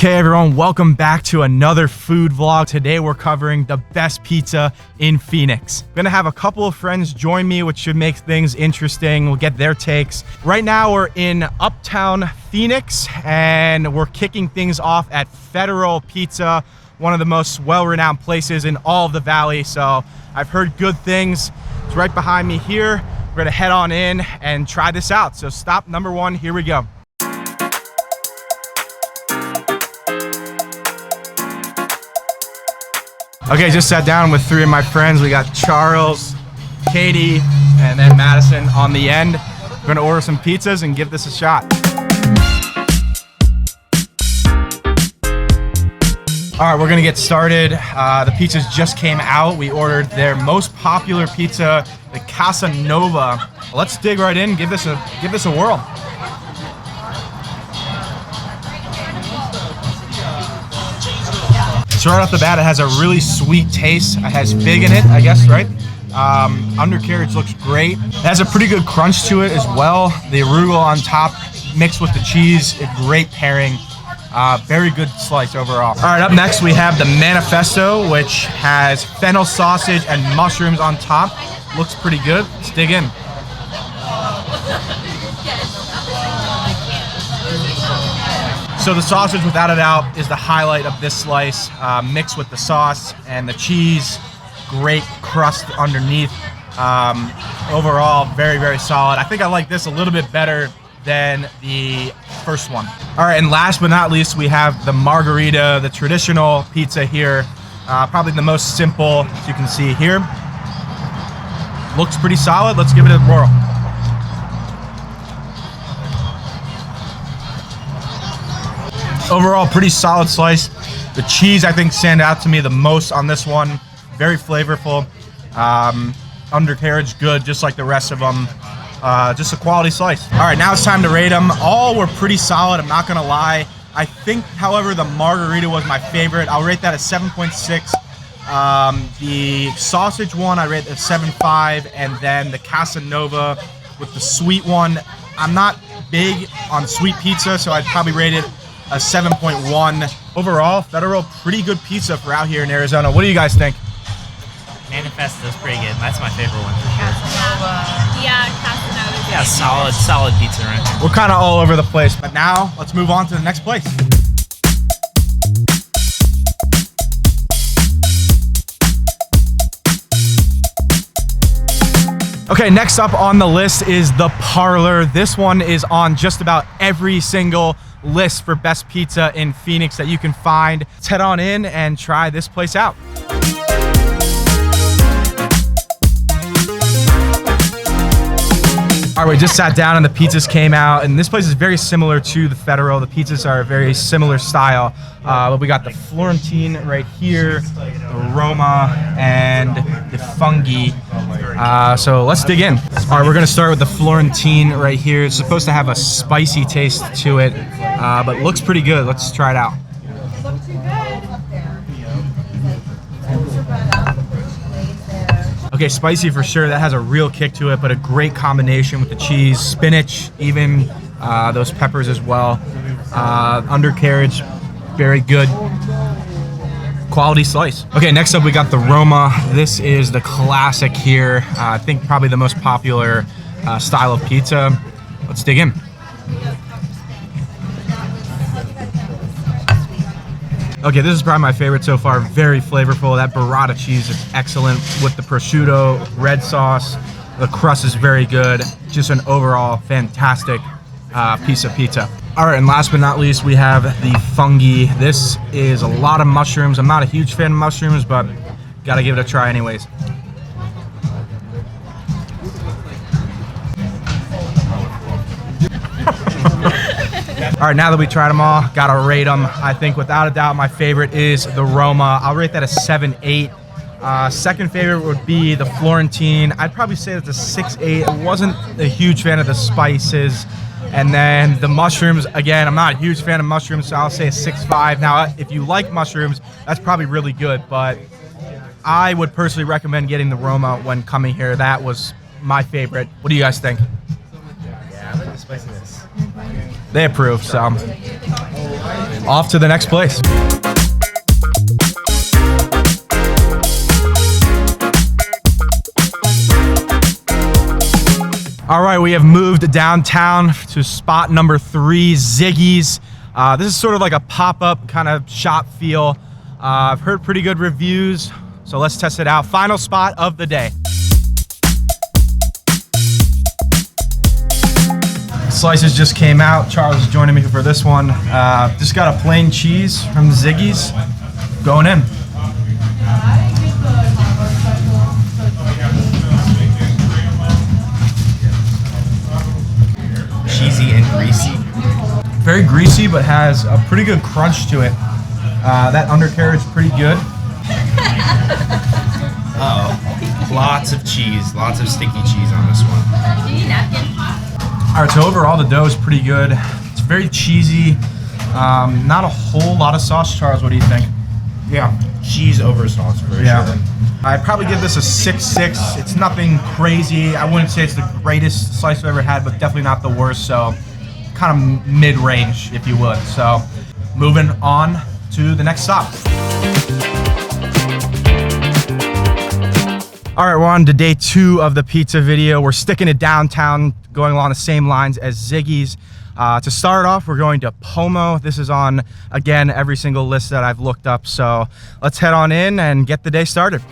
Okay everyone, welcome back to another food vlog. Today we're covering the best pizza in Phoenix. I'm gonna have a couple of friends join me, which should make things interesting. We'll get their takes. Right now we're in Uptown Phoenix and we're kicking things off at Federal Pizza, one of the most well-renowned places in all of the valley. So I've heard good things. It's right behind me here. We're gonna head on in and try this out. So stop number one, here we go. Okay, just sat down with three of my friends. We got Charles, Katie, and then Madison on the end. We're gonna order some pizzas and give this a shot. All right, we're gonna get started. The pizzas just came out. We ordered their most popular pizza, the Casa Nova. Let's dig right in, give this a whirl. So right off the bat, it has a really sweet taste. It has fig in it, I guess, right? Undercarriage looks great. It has a pretty good crunch to it as well. The arugula on top mixed with the cheese, a great pairing. Very good slice overall. All right, up next we have the Manifesto, which has fennel sausage and mushrooms on top. Looks pretty good. Let's dig in. So the sausage, without a doubt, is the highlight of this slice, mixed with the sauce and the cheese. Great crust underneath. Overall, very, very solid. I think I like this a little bit better than the first one. All right, and last but not least, we have the margarita, the traditional pizza here. Probably the most simple, as you can see here. Looks pretty solid. Let's give it a whirl. Overall, pretty solid slice. The cheese, I think, stand out to me the most on this one. Very flavorful. Undercarriage good, just like the rest of them. Just a quality slice. All right, now it's time to rate them. All were pretty solid, I'm not gonna lie. I think, however, the margarita was my favorite. I'll rate that a 7.6. The sausage one, I rate a 7.5. And then the Casa Nova with the sweet one. I'm not big on sweet pizza, so I'd probably rate it a 7.1. Overall, Federal, pretty good pizza for out here in Arizona. What do you guys think? Manifesto's pretty good. That's my favorite one for sure. Yeah, Casanova. Yeah, solid pizza right here. We're kind of all over the place, but now let's move on to the next place. Okay, next up on the list is the Parlor. This one is on just about every single list for best pizza in Phoenix that you can find. Let's head on in and try this place out. All right, we just sat down and the pizzas came out, and this place is very similar to the Federal. The pizzas are a very similar style, but we got the Florentine right here, the Roma, and the Fungi. So let's dig in. All right, we're gonna start with the Florentine right here. It's supposed to have a spicy taste to it, but looks pretty good. Let's try it out. Okay, spicy for sure. That has a real kick to it, but a great combination with the cheese, spinach, even those peppers as well. Undercarriage, very good. Quality slice. Okay, next up we got the Roma. This is the classic here. I think probably the most popular style of pizza. Let's dig in. Okay, this is probably my favorite so far. Very flavorful. That burrata cheese is excellent with the prosciutto, red sauce. The crust is very good. Just an overall fantastic piece of pizza. All right, and last but not least, we have the Fungi. This is a lot of mushrooms. I'm not a huge fan of mushrooms, but gotta give it a try anyways. All right, now that we tried them all, gotta rate them. I think without a doubt, my favorite is the Roma. I'll rate that a 7.8. Second favorite would be the Florentine. I'd probably say it's a 6.8. I wasn't a huge fan of the spices. And then the mushrooms, again, I'm not a huge fan of mushrooms, so I'll say a 6.5. Now, if you like mushrooms, that's probably really good, but I would personally recommend getting the Roma when coming here. That was my favorite. What do you guys think? Yeah, I like the spiciness. They approve, so. off to the next place. All right, we have moved downtown to spot number 3, Ziggy's. This is sort of like a pop-up kind of shop feel. I've heard pretty good reviews, so let's test it out. Final spot of the day. Slices just came out. Charles is joining me for this one. Just got a plain cheese from Ziggy's. Going in. Cheesy and greasy. Very greasy, but has a pretty good crunch to it. That undercarriage is pretty good. Uh-oh. Lots of cheese, lots of sticky cheese on this one. Do you need a napkin? All right, so overall the dough is pretty good. It's very cheesy. Not a whole lot of sauce. Charles, what do you think? Yeah, cheese over sauce for sure. I'd probably give this a 6.6. It's nothing crazy. I wouldn't say it's the greatest slice I've ever had, but definitely not the worst. So kind of mid-range, if you would. So moving on to the next stop. All right, we're on to day 2 of the pizza video. We're sticking it downtown, going along the same lines as Ziggy's. To start off, we're going to Pomo. This is on, again, every single list that I've looked up. So let's head on in and get the day started.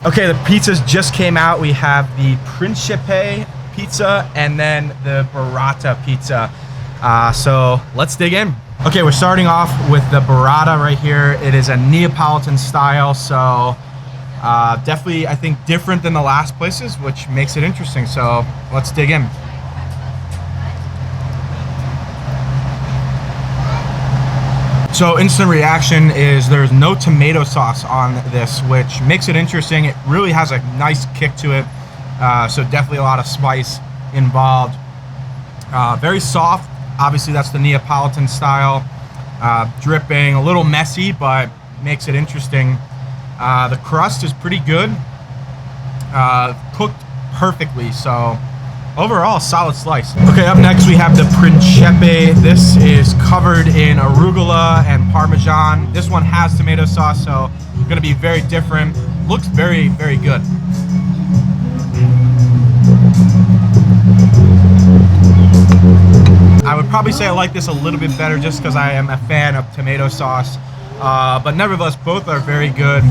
Okay, the pizzas just came out. We have the Principe pizza and then the burrata pizza. So let's dig in. Okay, we're starting off with the burrata right here. It is a Neapolitan style, so definitely, I think, different than the last places, which makes it interesting. So let's dig in. So instant reaction is there's no tomato sauce on this, which makes it interesting. It really has a nice kick to it. So definitely a lot of spice involved. Very soft. Obviously that's the Neapolitan style. Dripping, a little messy, but makes it interesting. The crust is pretty good. Cooked perfectly, so overall, solid slice. Okay, up next we have the Principe. This is covered in arugula and Parmesan. This one has tomato sauce, so it's gonna be very different. Looks very, very good. I would probably say I like this a little bit better just because I am a fan of tomato sauce. But nevertheless, both are very good.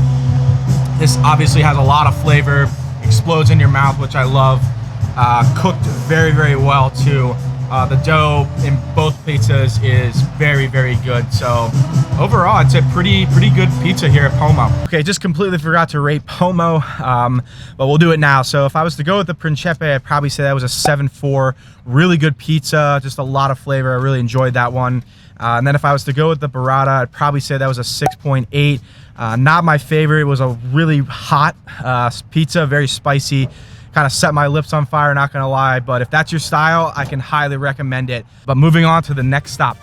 This obviously has a lot of flavor, explodes in your mouth, which I love. Cooked very, very well too. The dough in both pizzas is very, very good. So overall, it's a pretty good pizza here at Pomo. Okay, just completely forgot to rate Pomo, but we'll do it now. So if I was to go with the Principe, I'd probably say that was a 7.4. Really good pizza, just a lot of flavor. I really enjoyed that one. And then if I was to go with the burrata, I'd probably say that was a 6.8. Not my favorite. It was a really hot pizza, very spicy. Kind of set my lips on fire, not gonna lie, but if that's your style, I can highly recommend it. But moving on to the next stop.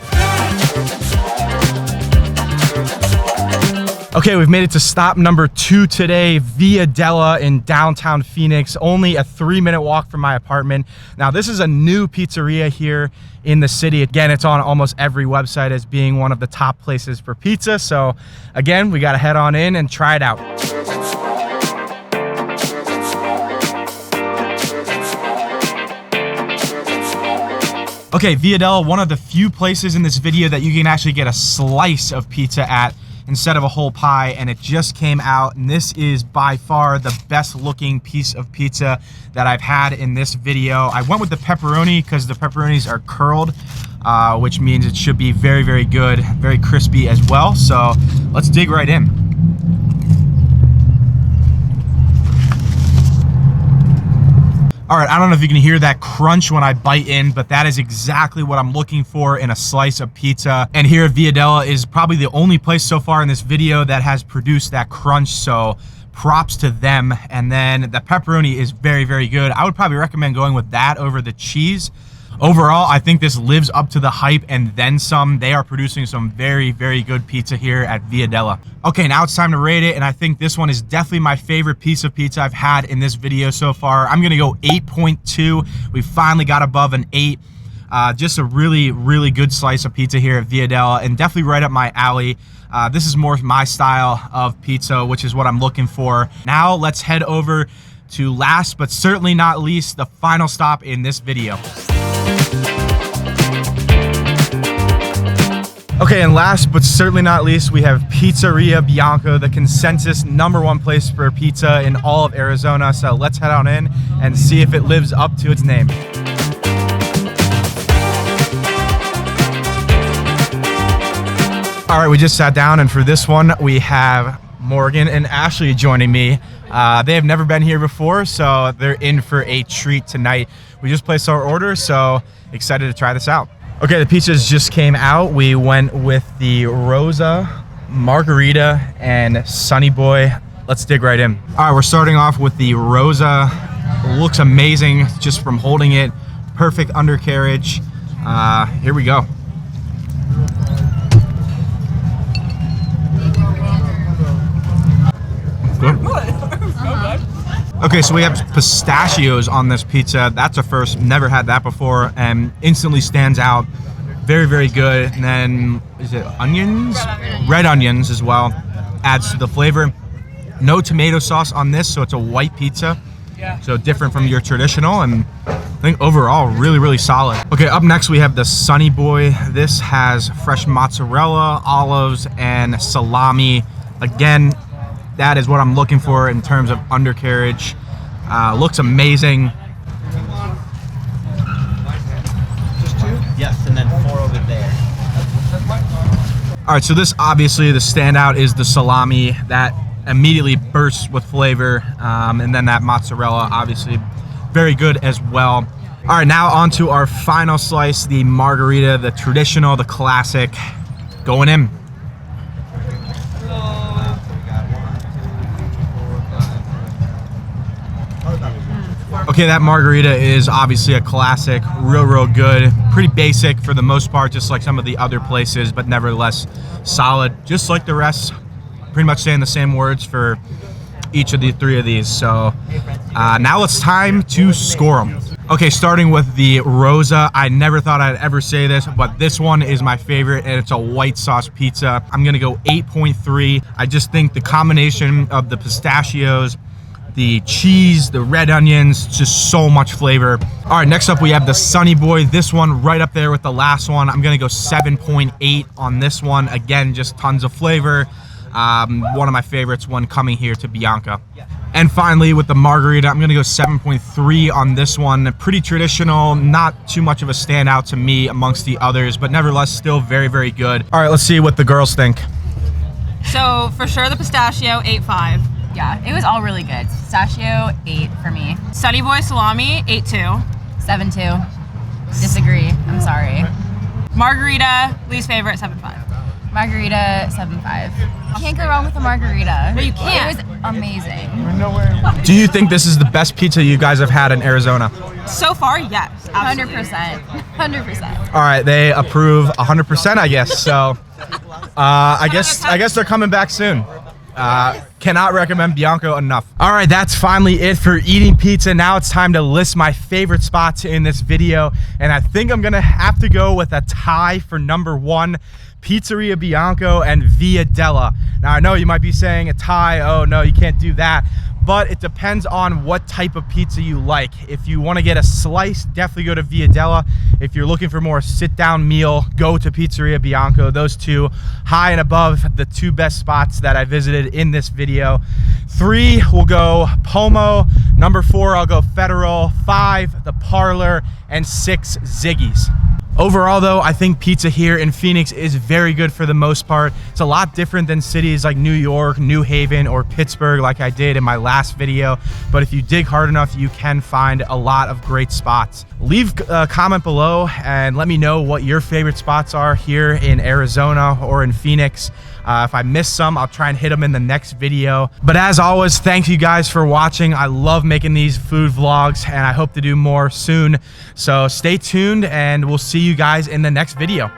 Okay, we've made it to stop number 2 today, Via Della in downtown Phoenix, only a 3-minute walk from my apartment. Now, this is a new pizzeria here in the city. Again, it's on almost every website as being one of the top places for pizza. So again, we gotta head on in and try it out. Okay, Via Della, one of the few places in this video that you can actually get a slice of pizza at instead of a whole pie, and it just came out, and this is by far the best looking piece of pizza that I've had in this video. I went with the pepperoni because the pepperonis are curled, which means it should be very, very good, very crispy as well. So let's dig right in. All right, I don't know if you can hear that crunch when I bite in, but that is exactly what I'm looking for in a slice of pizza. And here at Via Della is probably the only place so far in this video that has produced that crunch, so props to them. And then the pepperoni is very, very good. I would probably recommend going with that over the cheese. Overall, I think this lives up to the hype and then some. They are producing some very, very good pizza here at Via Della. Okay, now it's time to rate it, and I think this one is definitely my favorite piece of pizza I've had in this video so far. I'm gonna go 8.2. We finally got above an 8. Just a really, really good slice of pizza here at Via Della, and definitely right up my alley. This is more my style of pizza, which is what I'm looking for. Now let's head over to last but certainly not least, the final stop in this video. Okay, and last but certainly not least, we have Pizzeria Bianco, the consensus #1 place for pizza in all of Arizona. So let's head on in and see if it lives up to its name. All right, we just sat down, and for this one, we have Morgan and Ashley joining me. They have never been here before, so they're in for a treat tonight. We just placed our order, so excited to try this out. Okay, the pizzas just came out. We went with the Rosa, Margarita, and Sunny Boy. Let's dig right in. All right, we're starting off with the Rosa. Looks amazing just from holding it. Perfect undercarriage. Here we go. Good. Okay, so we have pistachios on this pizza. That's a first. Never had that before, and instantly stands out. Very, very good. And then, is it onions? Red onions as well. Adds to the flavor. No tomato sauce on this, so it's a white pizza. So different from your traditional, and I think overall really, really solid. Okay, up next we have the Sunny Boy. This has fresh mozzarella, olives, and salami. Again, that is what I'm looking for in terms of undercarriage. Looks amazing. Just 2? Yes, and then 4 over there. All right, so this obviously the standout is the salami that immediately bursts with flavor, and then that mozzarella obviously very good as well. All right, now on to our final slice, the margarita, the traditional, the classic, going in. Okay, that margarita is obviously a classic, real good. Pretty basic for the most part, just like some of the other places, but nevertheless solid, just like the rest. Pretty much saying the same words for each of the 3 of these. So now it's time to score them. Okay, starting with the Rosa. I never thought I'd ever say this, but this one is my favorite, and it's a white sauce pizza. I'm gonna go 8.3. I just think the combination of the pistachios, the cheese, the red onions, just so much flavor. All right, next up we have the Sunny Boy. This one right up there with the last one. I'm gonna go 7.8 on this one. Again, just tons of flavor. One of my favorites when coming here to Bianco. And finally with the margarita, I'm gonna go 7.3 on this one. Pretty traditional, not too much of a standout to me amongst the others, but nevertheless still very, very good. All right, let's see what the girls think. So for sure the pistachio, 8.5. Yeah, it was all really good. Pistachio, 8 for me. Sunny Boy salami, 8.2. 7.2. Disagree. I'm sorry. Margarita, least favorite, 7.5. Margarita, 7.5. Can't go wrong with a margarita. No, you can't. It was amazing. Do you think this is the best pizza you guys have had in Arizona? So far, yes. Absolutely. 100%. 100%. All right, they approve 100%, I guess. So I guess they're coming back soon. Cannot recommend Bianco enough. All right, that's finally it for eating pizza. Now it's time to list my favorite spots in this video, and I think I'm gonna have to go with a tie for #1, Pizzeria Bianco and Via Della. Now I know you might be saying a tie, oh no, you can't do that, but it depends on what type of pizza you like. If you want to get a slice, definitely go to Via Della. If you're looking for more sit-down meal, go to Pizzeria Bianco. Those two high and above the 2 best spots that I visited in this video. 3 will go Pomo, #4 I'll go Federal, 5 the Parlor, and 6 Ziggy's. Overall though, I think pizza here in Phoenix is very good for the most part. It's a lot different than cities like New York, New Haven, or Pittsburgh like I did in my last video. But if you dig hard enough, you can find a lot of great spots. Leave a comment below and let me know what your favorite spots are here in Arizona or in Phoenix. If I miss some, I'll try and hit them in the next video. But as always, thank you guys for watching. I love making these food vlogs, and I hope to do more soon. So stay tuned, and we'll see you guys in the next video.